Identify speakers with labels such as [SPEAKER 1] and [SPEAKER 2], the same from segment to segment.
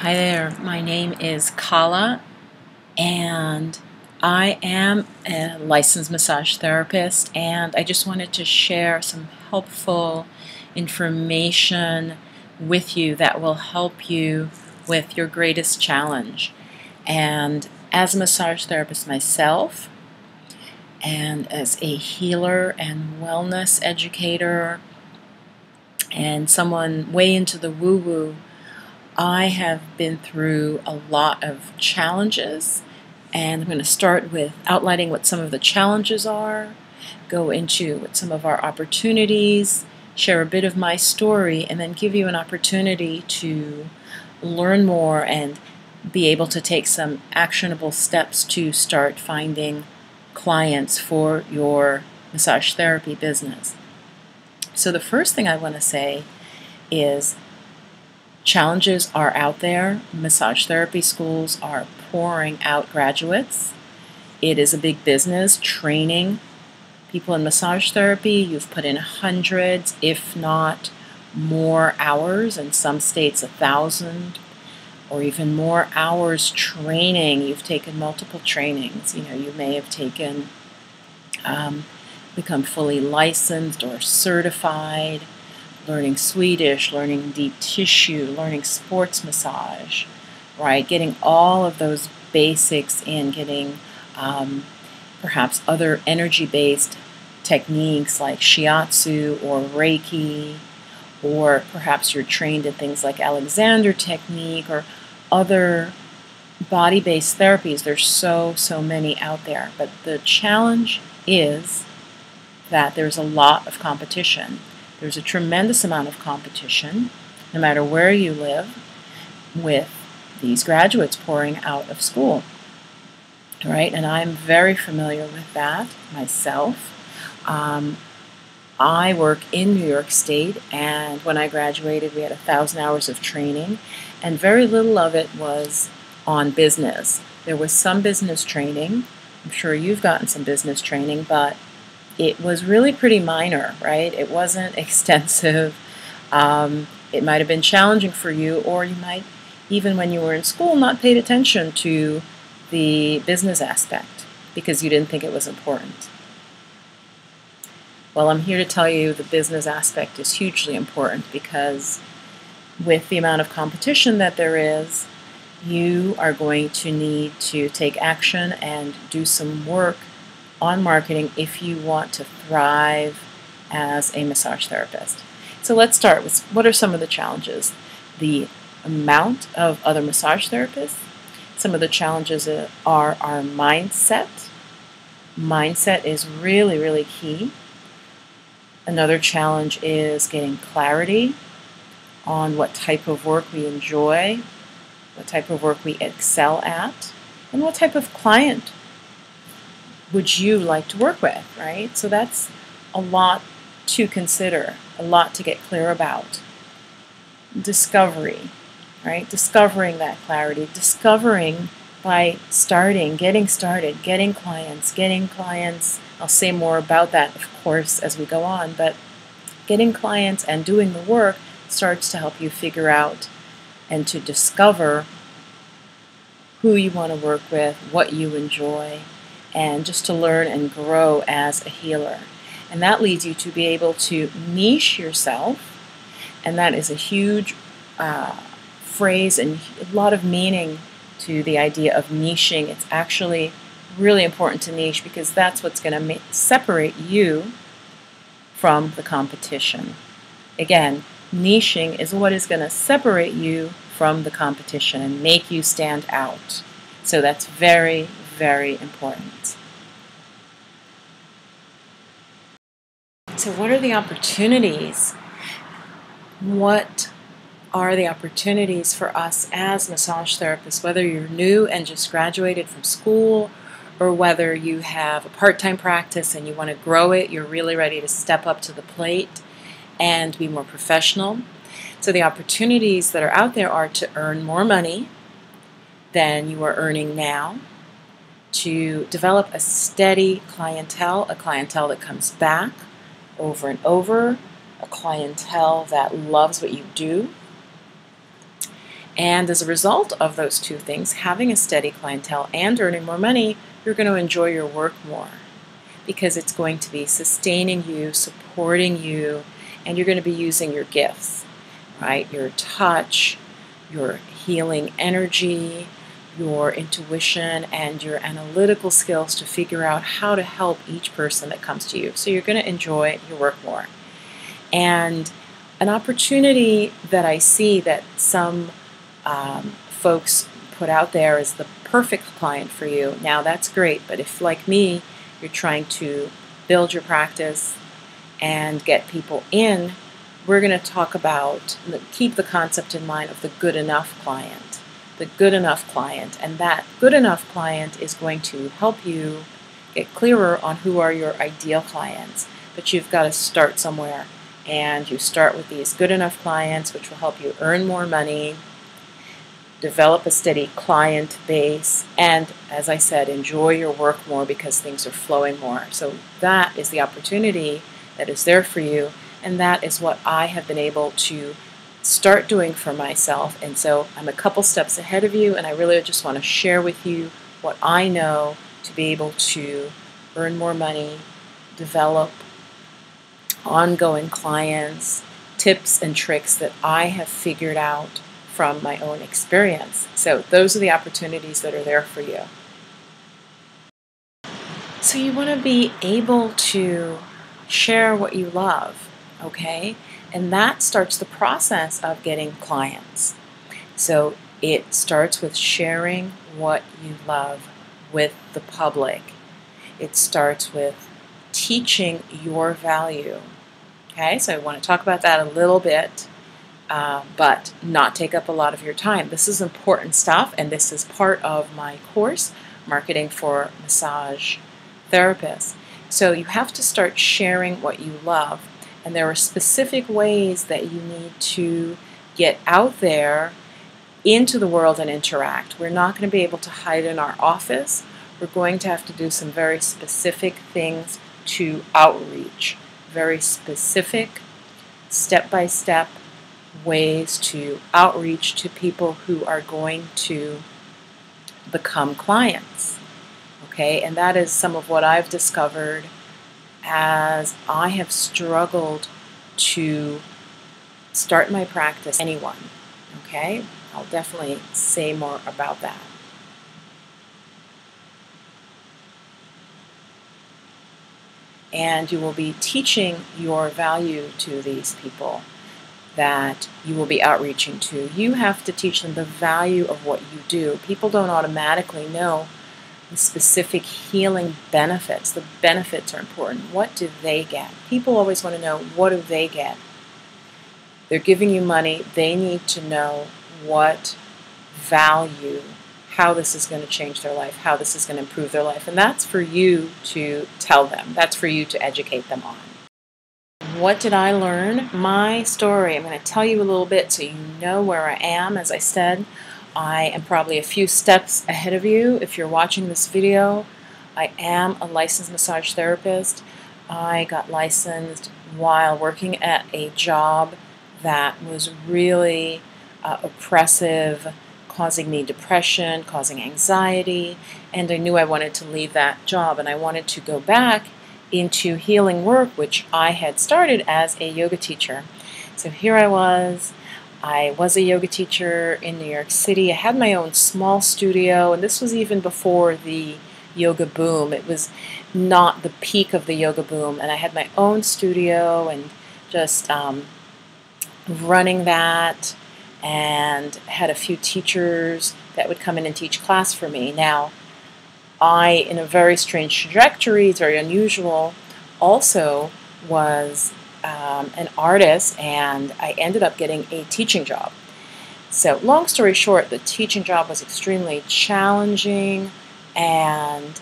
[SPEAKER 1] Hi there, my name is Kala, and I am a licensed massage therapist, and I just wanted to share some helpful information with you that will help you with your greatest challenge. And as a massage therapist myself, and as a healer and wellness educator, and someone way into the woo-woo, I have been through a lot of challenges, and I'm going to start with outlining what some of the challenges are, go into what some of our opportunities, share a bit of my story, and then give you an opportunity to learn more and be able to take some actionable steps to start finding clients for your massage therapy business. So the first thing I want to say is challenges are out there. Massage therapy schools are pouring out graduates. It is a big business, training people in massage therapy. You've put in hundreds, if not more hours, in some states 1,000 or even more hours training. You've taken multiple trainings. You may have taken, become fully licensed or certified, learning Swedish, learning deep tissue, learning sports massage, right? Getting all of those basics in, getting perhaps other energy-based techniques like shiatsu or Reiki, or perhaps you're trained in things like Alexander technique or other body-based therapies. There's so many out there. But the challenge is that there's a lot of competition. There's a tremendous amount of competition, no matter where you live, with these graduates pouring out of school, right? And I'm very familiar with that myself. I work in New York State, and when I graduated, we had 1,000 hours of training, and very little of it was on business. There was some business training. I'm sure you've gotten some business training, but it was really pretty minor, right? It wasn't extensive. It might have been challenging for you, or you might, even when you were in school, not paid attention to the business aspect because you didn't think it was important. Well, I'm here to tell you the business aspect is hugely important, because with the amount of competition that there is, you are going to need to take action and do some work on marketing if you want to thrive as a massage therapist. So let's start with what are some of the challenges. The amount of other massage therapists. Some of the challenges are our mindset. Mindset is really key. Another challenge is getting clarity on what type of work we enjoy, what type of work we excel at, and what type of client would you like to work with, right? So that's a lot to consider, a lot to get clear about. Discovery, right? Discovering that clarity, discovering by getting started, getting clients. I'll say more about that, of course, as we go on, but getting clients and doing the work starts to help you figure out and to discover who you want to work with, what you enjoy, and just to learn and grow as a healer. And that leads you to be able to niche yourself, and that is a huge phrase and a lot of meaning to the idea of niching. It's actually really important to niche, because that's what's going to separate you from the competition. Again, niching is what is going to separate you from the competition and make you stand out. So that's very important. So what are the opportunities? What are the opportunities for us as massage therapists, whether you're new and just graduated from school, or whether you have a part-time practice and you want to grow it, you're really ready to step up to the plate and be more professional. So the opportunities that are out there are to earn more money than you are earning now, to develop a steady clientele, a clientele that comes back over and over, a clientele that loves what you do, And as a result of those two things, having a steady clientele and earning more money, you're going to enjoy your work more because it's going to be sustaining you, supporting you, and you're going to be using your gifts, right? Your touch, your healing energy, your intuition, and your analytical skills to figure out how to help each person that comes to you. So you're going to enjoy your work more. And an opportunity that I see that some folks put out there is the perfect client for you. Now that's great, but if, like me, you're trying to build your practice and get people in, we're going to talk about, keep the concept in mind of the good enough client. The good enough client, and that good enough client is going to help you get clearer on who are your ideal clients. But you've got to start somewhere, and you start with these good enough clients, which will help you earn more money, develop a steady client base, and, as I said, enjoy your work more because things are flowing more. So that is the opportunity that is there for you, and that is what I have been able to start doing for myself. And so I'm a couple steps ahead of you, and I really just want to share with you what I know to be able to earn more money, develop ongoing clients, tips and tricks that I have figured out from my own experience. So those are the opportunities that are there for you. So you want to be able to share what you love, okay? And that starts the process of getting clients. So it starts with sharing what you love with the public. It starts with teaching your value. Okay, so I want to talk about that a little bit, but not take up a lot of your time. This is important stuff, and this is part of my course, Marketing for Massage Therapists. So you have to start sharing what you love. And there are specific ways that you need to get out there into the world and interact. We're not going to be able to hide in our office. We're going to have to do some very specific things to outreach. Very specific, step-by-step ways to outreach to people who are going to become clients. Okay, and that is some of what I've discovered as I have struggled to start my practice. Anyone, okay? I'll definitely say more about that. And you will be teaching your value to these people that you will be outreaching to. You have to teach them the value of what you do. People don't automatically know the specific healing benefits. The benefits are important. What do they get? People always want to know, what do they get? They're giving you money. They need to know what value, how this is going to change their life, how this is going to improve their life. And that's for you to tell them. That's for you to educate them on. What did I learn? My story. I'm going to tell you a little bit so you know where I am. As I said, I am probably a few steps ahead of you. If you're watching this video, I am a licensed massage therapist. I got licensed while working at a job that was really oppressive, causing me depression, causing anxiety, and I knew I wanted to leave that job, and I wanted to go back into healing work, which I had started as a yoga teacher. So here I was a yoga teacher in New York City. I had my own small studio, and this was even before the yoga boom. It was not the peak of the yoga boom, and I had my own studio and just running that, and had a few teachers that would come in and teach class for me. Now, I, in a very strange trajectory, it's very unusual, also was an artist, and I ended up getting a teaching job. So long story short, the teaching job was extremely challenging, and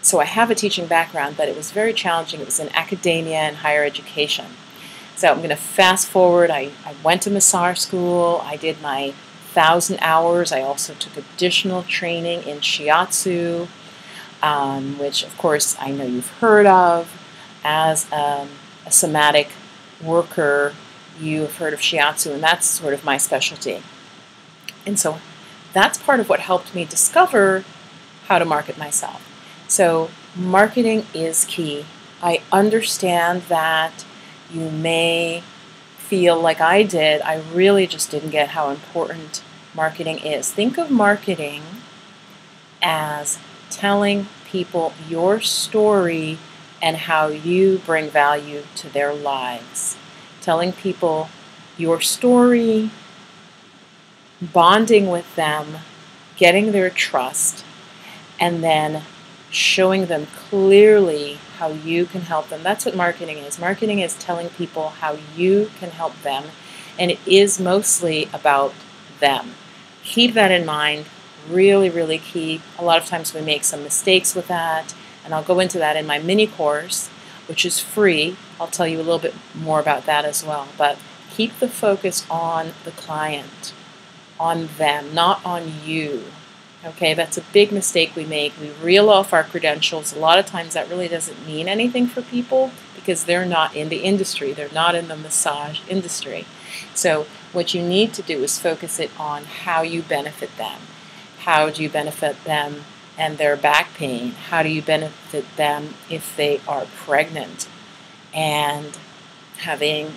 [SPEAKER 1] so I have a teaching background, but it was very challenging. It was in academia and higher education. So I'm going to fast forward. I went to massage school. I did my 1,000 hours. I also took additional training in shiatsu, which of course I know you've heard of. As a somatic worker, you have heard of shiatsu, and that's sort of my specialty. And so that's part of what helped me discover how to market myself. So marketing is key. I understand that you may feel like I did. I really just didn't get how important marketing is. Think of marketing as telling people your story and how you bring value to their lives. Telling people your story, bonding with them, getting their trust, and then showing them clearly how you can help them. That's what marketing is. Marketing is telling people how you can help them, and it is mostly about them. Keep that in mind. Really, really key. A lot of times we make some mistakes with that, and I'll go into that in my mini course, which is free. I'll tell you a little bit more about that as well. But keep the focus on the client, on them, not on you. Okay, that's a big mistake we make. We reel off our credentials. A lot of times that really doesn't mean anything for people because they're not in the industry. They're not in the massage industry. So what you need to do is focus it on how you benefit them. How do you benefit them and their back pain? How do you benefit them if they are pregnant and having,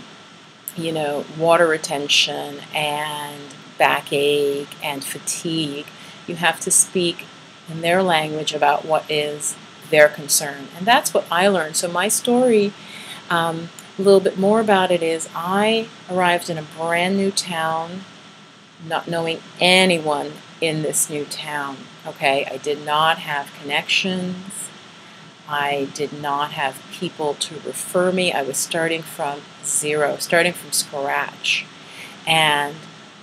[SPEAKER 1] water retention and backache and fatigue? You have to speak in their language about what is their concern. And that's what I learned. So my story, a little bit more about it is I arrived in a brand new town, not knowing anyone in this new town. Okay, I did not have connections. I did not have people to refer me. I was starting from zero, starting from scratch. And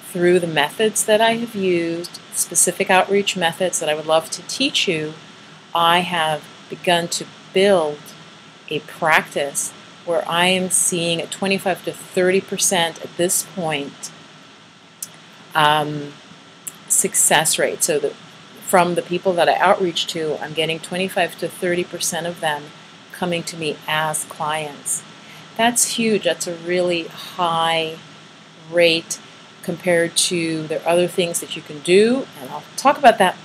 [SPEAKER 1] through the methods that I have used, specific outreach methods that I would love to teach you, I have begun to build a practice where I am seeing a 25 to 30% at this point success rate. So from the people that I outreach to, I'm getting 25 to 30% of them coming to me as clients. That's huge. That's a really high rate compared to there are other things that you can do, and I'll talk about that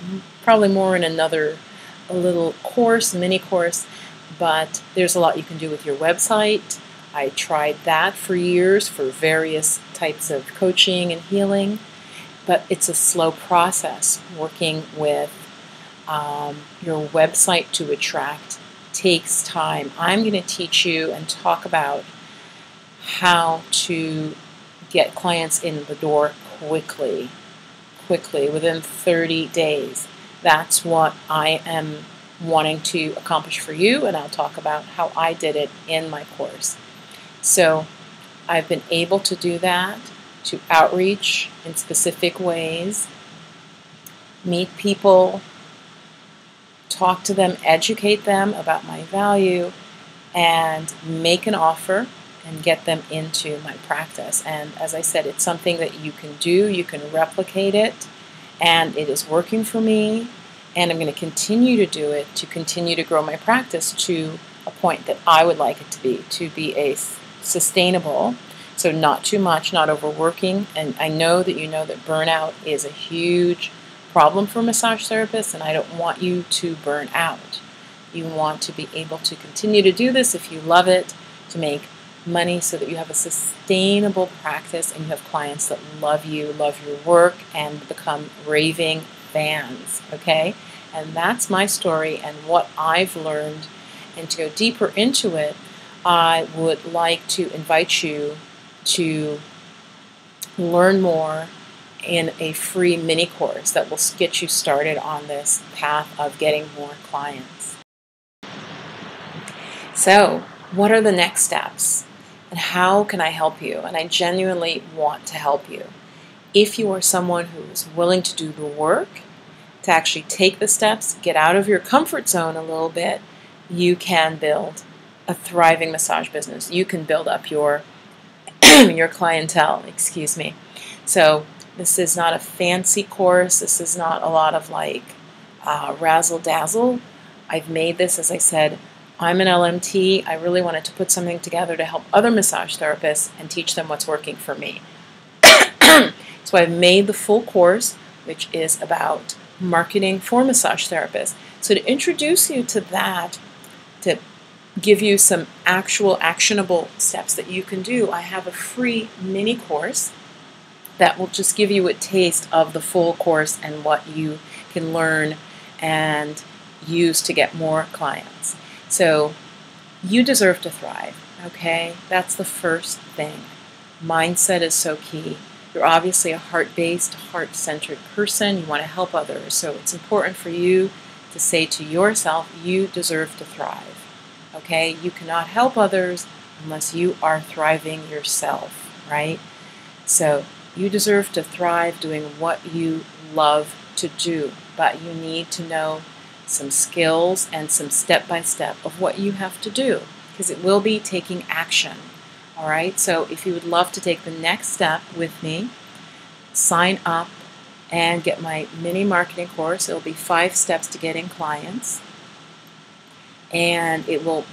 [SPEAKER 1] probably more in another little course, mini course, but there's a lot you can do with your website. I tried that for years for various types of coaching and healing, but it's a slow process. Working with your website to attract takes time. I'm going to teach you and talk about how to get clients in the door quickly, within 30 days. That's what I am wanting to accomplish for you, and I'll talk about how I did it in my course. So I've been able to do that, to outreach in specific ways, meet people, talk to them, educate them about my value, and make an offer and get them into my practice. And as I said, it's something that you can do, you can replicate it, and it is working for me, and I'm going to continue to do it to continue to grow my practice to a point that I would like it to be a sustainable, so not too much, not overworking. And I know that you know that burnout is a huge problem for massage therapists, and I don't want you to burn out. You want to be able to continue to do this if you love it, to make money so that you have a sustainable practice and you have clients that love you, love your work, and become raving fans, okay? And that's my story and what I've learned. And to go deeper into it, I would like to invite you to learn more in a free mini course that will get you started on this path of getting more clients. So, what are the next steps? And how can I help you? And I genuinely want to help you. If you are someone who is willing to do the work, to actually take the steps, get out of your comfort zone a little bit, you can build a thriving massage business. You can build up your your clientele, excuse me. So this is not a fancy course. This is not a lot of like razzle dazzle. I've made this, as I said, I'm an LMT. I really wanted to put something together to help other massage therapists and teach them what's working for me. So I've made the full course, which is about marketing for massage therapists. So to introduce you to that, to give you some actual actionable steps that you can do, I have a free mini course that will just give you a taste of the full course and what you can learn and use to get more clients. So you deserve to thrive, okay? That's the first thing. Mindset is so key. You're obviously a heart-based, heart-centered person. You want to help others. So it's important for you to say to yourself, you deserve to thrive, okay? You cannot help others unless you are thriving yourself, right? So you deserve to thrive doing what you love to do, but you need to know some skills and some step-by-step of what you have to do, because it will be taking action. All right, so if you would love to take the next step with me, sign up and get my mini marketing course. It will be 5 steps to getting clients, and it will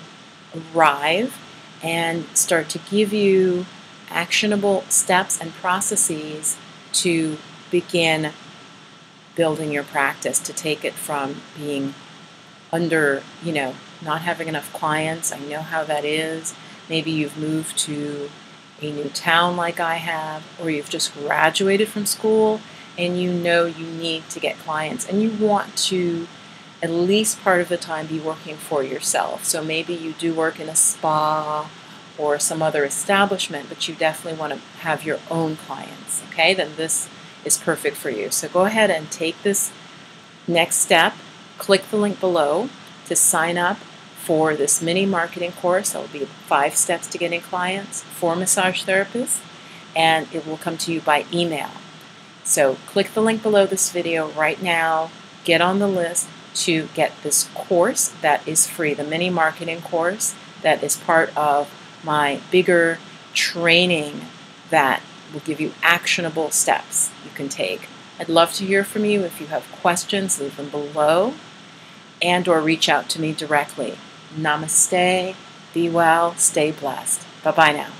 [SPEAKER 1] arrive and start to give you actionable steps and processes to begin building your practice, to take it from being under, not having enough clients. I know how that is. Maybe you've moved to a new town like I have, or you've just graduated from school and you know you need to get clients and you want to at least part of the time be working for yourself. So maybe you do work in a spa or some other establishment, but you definitely want to have your own clients, okay? Then this is perfect for you. So go ahead and take this next step. Click the link below to sign up for this mini marketing course. That will be 5 steps to getting clients for massage therapists, and it will come to you by email. So click the link below this video right now. Get on the list to get this course that is free, the mini marketing course that is part of my bigger training that will give you actionable steps you can take. I'd love to hear from you. If you have questions, leave them below and or reach out to me directly. Namaste, be well, stay blessed. Bye-bye now.